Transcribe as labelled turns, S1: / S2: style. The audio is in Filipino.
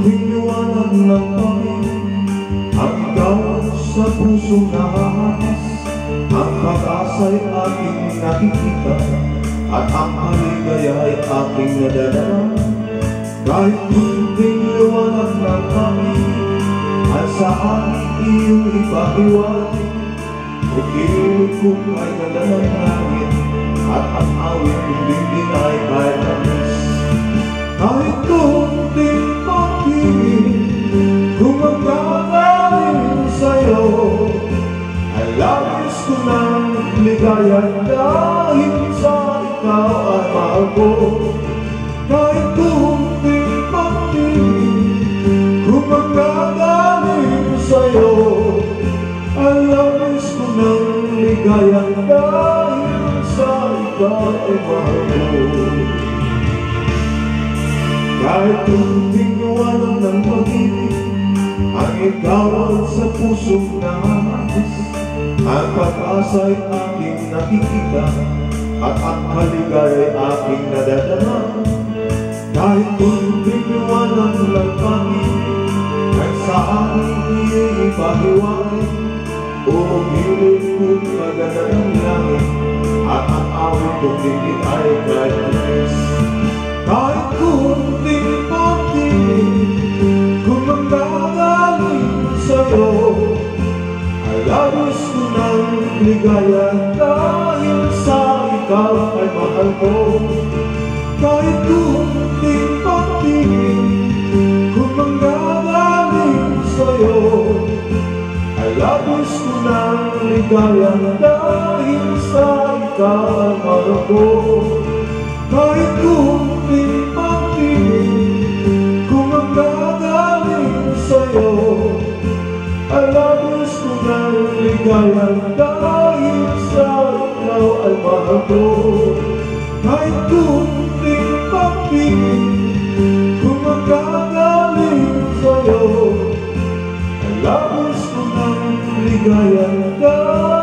S1: kunting liwanag ng pangin, ang ikaw sa pusong nahahas. Ang pag-asa'y aking nakikita, at ang maligaya'y aking nadadala. Kahit kunting liwanag ng pangin, ay sa aking iyong ipahiwalay. Pag-ibig ko ay ganda ng langit, at ang awit kong bibig ay kahit anis. Kahit kunting pag-ibig, kung magkakaling sa'yo, ay labis ko ng ligaya dahil sa ikaw ay mahal ko. Kahit kunting pag-ibig, kung magkakaling sa'yo, ay labis ko ng ligaya dahil sa ikaw ay mahal ko. Kahit kunting liwanag ng pag-ibig, ang ikaw sa pusong nahahas. Ang pag-asa'y aking nakikita, at ang kaligaya'y aking nadadala. Kahit kunting liwanag ng pag-ibig, ay sa aking ipahiwalay. Umilig ko'y maganda ng langit, at ang awit kong bibig ay kahit anis. Kahit kunting pag-ibig, kung manggagaling sa'yo, ay labis ko ng ligaya dahil sa ikaw ay mahal ko. Kahit kunting pag-ibig, kung manggagaling sa'yo, ay labis ko ng ligaya dahil sa ikaw ay mahal ko. Kahit kunting pag-ibig, kung manggagaling sa'yo, ay labis ko ng ligaya dahil sa ikaw ay mahal ko. Kahit kunting pag-ibig, kung manggagaling sa'yo, ay labis ko ng ligaya dahil